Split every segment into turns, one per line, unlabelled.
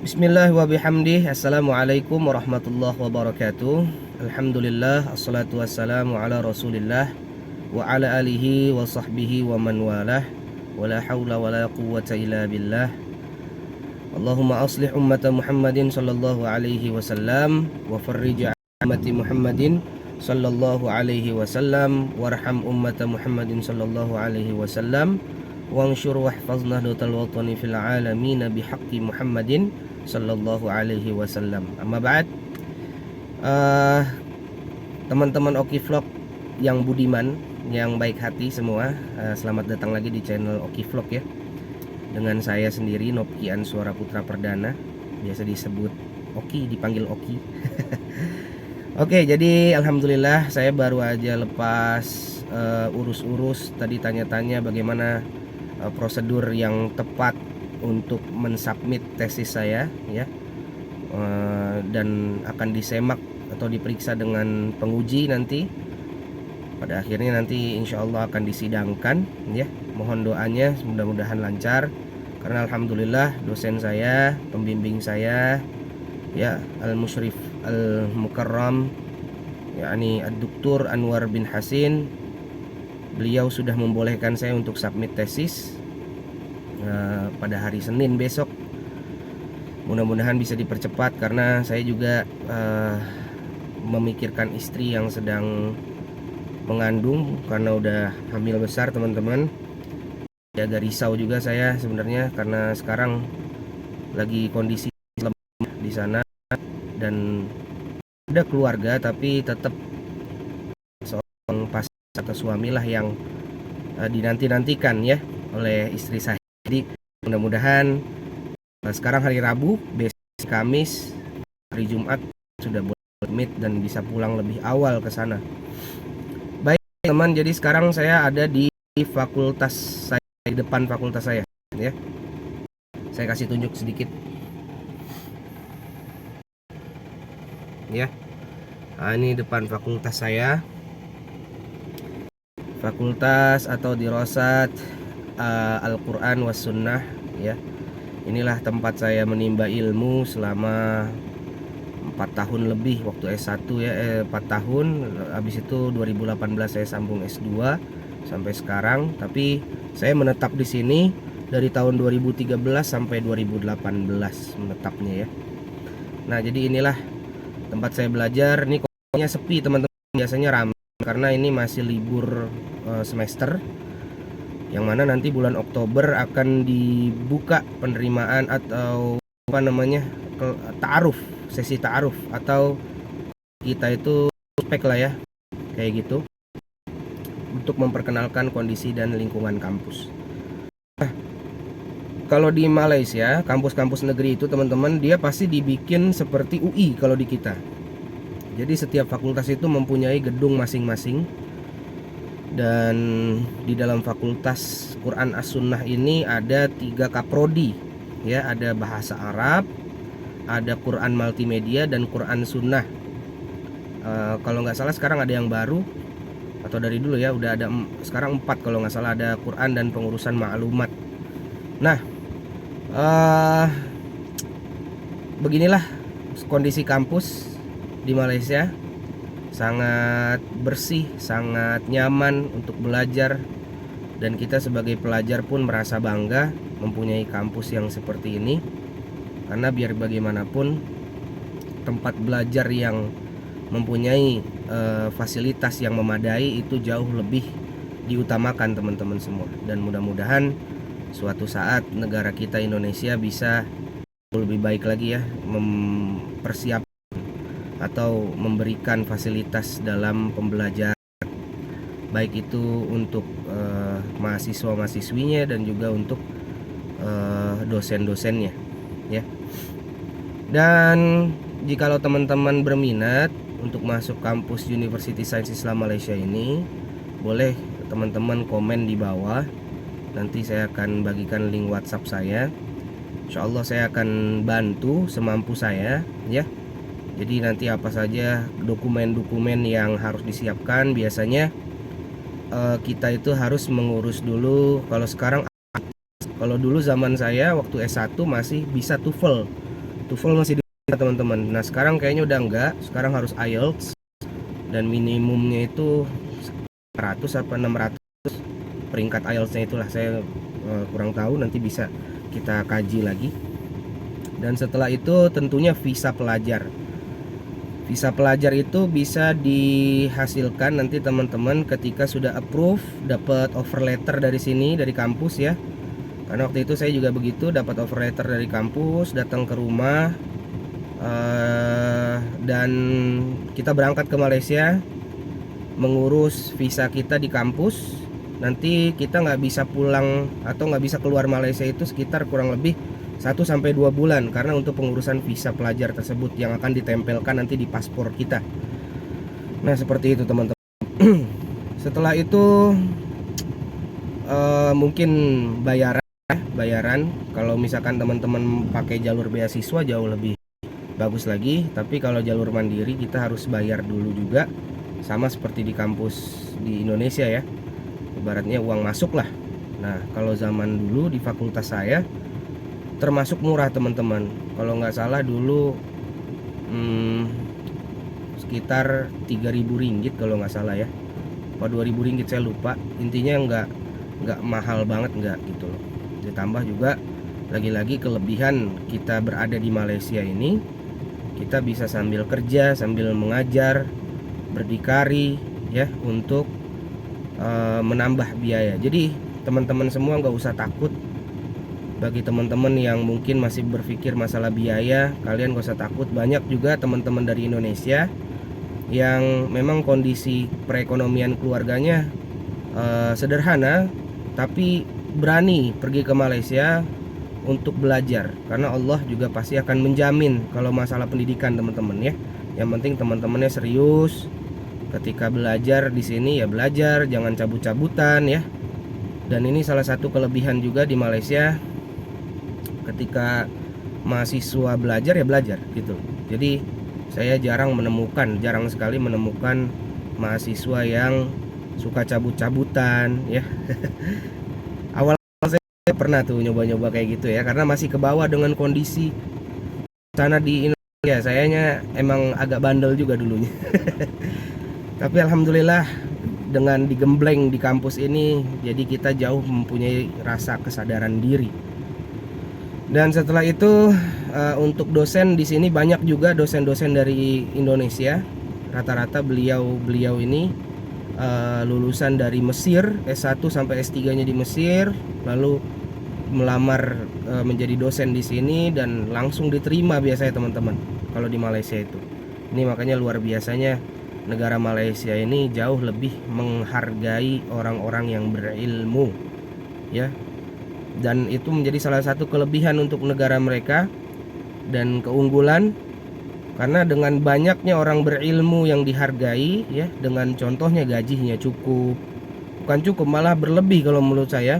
Bismillah wa bihamdih. Assalamualaikum warahmatullahi wabarakatuh. Alhamdulillah, assalatu wassalamu ala rasulillah wa ala alihi wa sahbihi wa man walah. Wa la hawla wa la quwwata illa billah. Allahumma aslih ummata Muhammadin sallallahu alaihi wasallam wa farrij ummati Muhammadin sallallahu alaihi wasallam warham ummata Muhammadin sallallahu alaihi wasallam wanshur wahfazna nahdlatal watani fil alamin bihaqqi Muhammadin sallallahu alaihi wasallam. Amma ba'd. Teman-teman Oki Vlog yang budiman, yang baik hati semua, selamat datang lagi di channel Oki Vlog ya. Dengan saya sendiri Nopki Answara Putra Perdana, biasa disebut Oki, dipanggil Oki. Oke, jadi alhamdulillah saya baru aja lepas urus-urus tadi, tanya-tanya bagaimana prosedur yang tepat untuk mensubmit tesis saya ya, dan akan disemak atau diperiksa dengan penguji nanti. Pada akhirnya nanti insya Allah akan disidangkan ya. Mohon doanya mudah-mudahan lancar, karena alhamdulillah dosen saya, pembimbing saya ya, Al-Musyrif Al-Mukarram yakni Ad-Doktor Anwar bin Hasin, beliau sudah membolehkan saya untuk submit tesis pada hari Senin besok. Mudah-mudahan bisa dipercepat, karena saya juga memikirkan istri yang sedang mengandung karena udah hamil besar teman-teman. Agak risau juga saya sebenarnya, karena sekarang lagi kondisi lemah di sana dan ada keluarga, tapi tetap seorang pasangan atau suamilah yang dinanti-nantikan ya oleh istri saya. Jadi mudah-mudahan sekarang hari Rabu, besok Kamis, hari Jumat sudah boleh meet dan bisa pulang lebih awal ke sana. Baik teman, jadi sekarang saya ada di fakultas saya, di depan fakultas saya ya. Saya kasih tunjuk sedikit ya. Nah, ini depan fakultas saya, fakultas atau dirosat Al-Quran was Sunnah ya. Inilah tempat saya menimba ilmu selama 4 tahun lebih waktu S1 ya, 4 tahun. Habis itu 2018 saya sambung S2 sampai sekarang. Tapi saya menetap di sini dari tahun 2013 sampai 2018 menetapnya ya. Nah, jadi inilah tempat saya belajar. Ini kayaknya sepi teman-teman, biasanya ramai karena ini masih libur semester, yang mana nanti bulan Oktober akan dibuka penerimaan atau apa namanya, ta'aruf, sesi ta'aruf, atau kita itu spek lah ya, kayak gitu, untuk memperkenalkan kondisi dan lingkungan kampus. Nah, kalau di Malaysia, kampus-kampus negeri itu teman-teman, dia pasti dibikin seperti UI kalau di kita. Jadi setiap fakultas itu mempunyai gedung masing-masing. Dan di dalam fakultas Quran As-Sunnah ini ada 3 kaprodi ya, ada bahasa Arab, ada Quran multimedia, dan Quran Sunnah. Kalau nggak salah sekarang ada yang baru, atau dari dulu ya udah ada sekarang 4 kalau nggak salah, ada Quran dan pengurusan maklumat. Nah, beginilah kondisi kampus di Malaysia. Sangat bersih, sangat nyaman untuk belajar, dan kita sebagai pelajar pun merasa bangga mempunyai kampus yang seperti ini, karena biar bagaimanapun tempat belajar yang mempunyai fasilitas yang memadai itu jauh lebih diutamakan teman-teman semua. Dan mudah-mudahan suatu saat negara kita Indonesia bisa lebih baik lagi ya, mempersiapkan atau memberikan fasilitas dalam pembelajaran, baik itu untuk mahasiswa-mahasiswinya dan juga untuk dosen-dosennya ya. Dan jikalau teman-teman berminat untuk masuk kampus University Sains Islam Malaysia ini, boleh teman-teman komen di bawah. Nanti saya akan bagikan link WhatsApp saya. Insya Allah saya akan bantu semampu saya ya. Jadi nanti apa saja dokumen-dokumen yang harus disiapkan, biasanya kita itu harus mengurus dulu. Kalau sekarang, kalau dulu zaman saya waktu S1 masih bisa TOEFL. TOEFL masih bisa teman-teman. Nah sekarang kayaknya udah enggak, sekarang harus IELTS dan minimumnya itu 100 apa 600 peringkat IELTS-nya itulah, saya kurang tahu, nanti bisa kita kaji lagi. Dan setelah itu tentunya visa pelajar. Visa pelajar itu bisa dihasilkan nanti teman-teman ketika sudah approve, dapat offer letter dari sini, dari kampus ya. Karena waktu itu saya juga begitu, dapat offer letter dari kampus, datang ke rumah, dan kita berangkat ke Malaysia, mengurus visa kita di kampus. Nanti kita nggak bisa pulang atau nggak bisa keluar Malaysia itu sekitar kurang lebih 1-2 bulan, karena untuk pengurusan visa pelajar tersebut yang akan ditempelkan nanti di paspor kita. Nah seperti itu teman-teman. Setelah itu mungkin bayaran kalau misalkan teman-teman pakai jalur beasiswa jauh lebih bagus lagi, tapi kalau jalur mandiri kita harus bayar dulu juga, sama seperti di kampus di Indonesia ya, ibaratnya uang masuk lah. Nah kalau zaman dulu di fakultas saya termasuk murah teman-teman, kalau nggak salah dulu sekitar 3.000 ringgit kalau nggak salah ya, apa 2.000 ringgit saya lupa, intinya nggak mahal banget, nggak gitu loh. Ditambah juga lagi-lagi kelebihan kita berada di Malaysia ini, kita bisa sambil kerja, sambil mengajar, berdikari ya, untuk menambah biaya. Jadi teman-teman semua nggak usah takut. Bagi teman-teman yang mungkin masih berpikir masalah biaya, kalian gak usah takut. Banyak juga teman-teman dari Indonesia yang memang kondisi perekonomian keluarganya sederhana, tapi berani pergi ke Malaysia untuk belajar, karena Allah juga pasti akan menjamin kalau masalah pendidikan teman-teman ya. Yang penting teman-temannya serius ketika belajar di sini, ya belajar, jangan cabut-cabutan ya. Dan ini salah satu kelebihan juga di Malaysia, ketika mahasiswa belajar ya belajar gitu. Jadi saya jarang sekali menemukan mahasiswa yang suka cabut-cabutan ya. Awal saya pernah tuh nyoba-nyoba kayak gitu ya, karena masih ke bawah dengan kondisi sana di Indonesia. Sayanya emang agak bandel juga dulunya. Tapi alhamdulillah dengan digembleng di kampus ini, jadi kita jauh mempunyai rasa kesadaran diri. Dan setelah itu untuk dosen di sini banyak juga dosen-dosen dari Indonesia. Rata-rata beliau ini lulusan dari Mesir, S1 sampai S3-nya di Mesir, lalu melamar menjadi dosen di sini dan langsung diterima biasanya teman-teman kalau di Malaysia itu. Ini makanya luar biasanya negara Malaysia ini jauh lebih menghargai orang-orang yang berilmu ya. Dan itu menjadi salah satu kelebihan untuk negara mereka dan keunggulan, karena dengan banyaknya orang berilmu yang dihargai ya, dengan contohnya gajinya cukup, bukan cukup malah berlebih kalau menurut saya,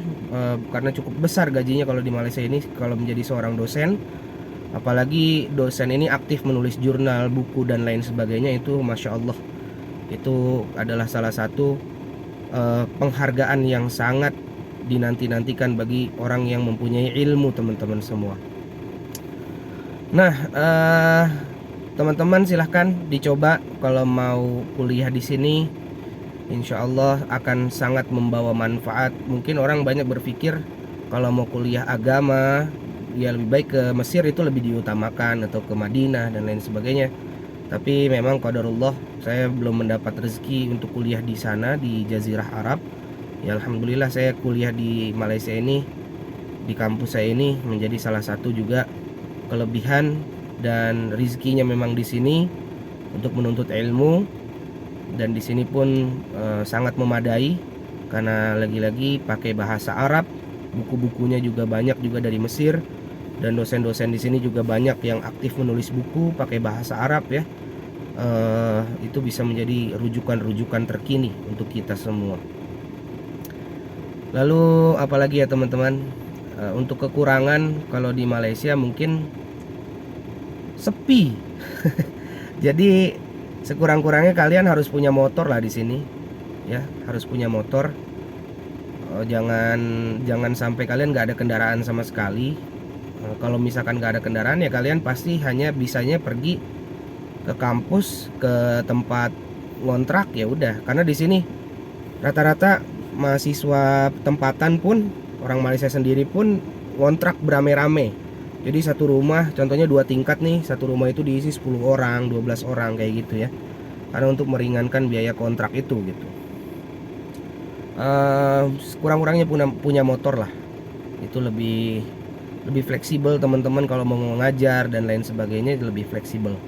karena cukup besar gajinya kalau di Malaysia ini kalau menjadi seorang dosen. Apalagi dosen ini aktif menulis jurnal, buku dan lain sebagainya, itu Masya Allah, itu adalah salah satu penghargaan yang sangat dinanti-nantikan bagi orang yang mempunyai ilmu teman-teman semua. Nah teman-teman silahkan dicoba kalau mau kuliah di sini, insya Allah akan sangat membawa manfaat. Mungkin orang banyak berpikir kalau mau kuliah agama ya lebih baik ke Mesir, itu lebih diutamakan, atau ke Madinah dan lain sebagainya. Tapi memang qadarullah, saya belum mendapat rezeki untuk kuliah di sana, di Jazirah Arab. Ya alhamdulillah saya kuliah di Malaysia ini, di kampus saya ini, menjadi salah satu juga kelebihan, dan rezekinya memang di sini untuk menuntut ilmu. Dan di sini pun sangat memadai, karena lagi-lagi pakai bahasa Arab, buku-bukunya juga banyak juga dari Mesir, dan dosen-dosen di sini juga banyak yang aktif menulis buku pakai bahasa Arab ya. Itu bisa menjadi rujukan-rujukan terkini untuk kita semua. Lalu apalagi ya teman-teman, untuk kekurangan kalau di Malaysia mungkin sepi. Jadi sekurang-kurangnya kalian harus punya motor lah di sini ya, harus punya motor. Jangan sampai kalian nggak ada kendaraan sama sekali. Kalau misalkan nggak ada kendaraan ya kalian pasti hanya bisanya pergi ke kampus, ke tempat ngontrak ya udah. Karena di sini rata-rata mahasiswa tempatan pun, orang Malaysia sendiri pun ngontrak beramai-ramai. Jadi satu rumah, contohnya 2 tingkat nih, satu rumah itu diisi 10 orang, 12 orang kayak gitu ya. Karena untuk meringankan biaya kontrak itu gitu. Kurang-kurangnya punya motor lah. Itu lebih fleksibel teman-teman, kalau mau ngajar dan lain sebagainya lebih fleksibel.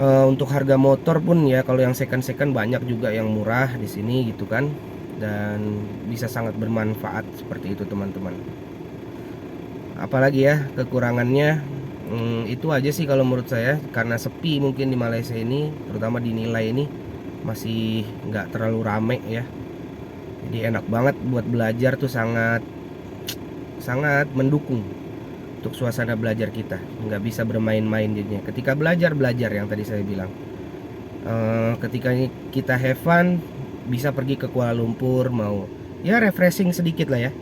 Untuk harga motor pun ya kalau yang second banyak juga yang murah di sini gitu kan, dan bisa sangat bermanfaat seperti itu teman-teman. Apalagi ya kekurangannya, itu aja sih kalau menurut saya, karena sepi mungkin di Malaysia ini, terutama di Nilai ini masih nggak terlalu rame ya. Jadi enak banget buat belajar tuh, sangat mendukung untuk suasana belajar kita. Nggak bisa bermain-main jadinya. Ketika belajar yang tadi saya bilang. Ketika kita have fun, bisa pergi ke Kuala Lumpur, mau ya refreshing sedikit lah ya.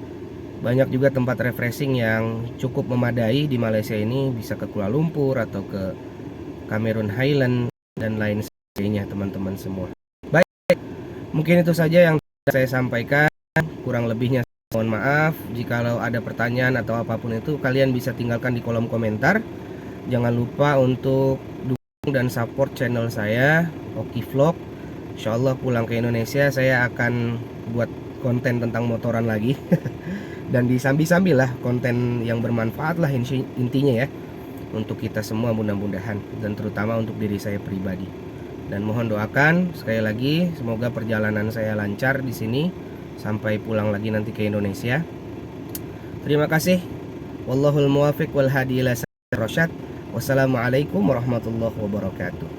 Banyak juga tempat refreshing yang cukup memadai di Malaysia ini. Bisa ke Kuala Lumpur atau ke Cameron Highland dan lain sebagainya teman-teman semua. Baik, mungkin itu saja yang saya sampaikan. Kurang lebihnya mohon maaf. Jikalau ada pertanyaan atau apapun itu, kalian bisa tinggalkan di kolom komentar. Jangan lupa untuk dukung dan support channel saya, Oki Vlog. Insyaallah pulang ke Indonesia saya akan buat konten tentang motoran lagi. Dan disambil-sambil lah konten yang bermanfaat lah intinya ya, untuk kita semua mudah-mudahan, dan terutama untuk diri saya pribadi. Dan mohon doakan sekali lagi, semoga perjalanan saya lancar di sini sampai pulang lagi nanti ke Indonesia. Terima kasih. Wallahul muwafiq wal hadi ila sabilir rasyad. Wassalamualaikum warahmatullahi wabarakatuh.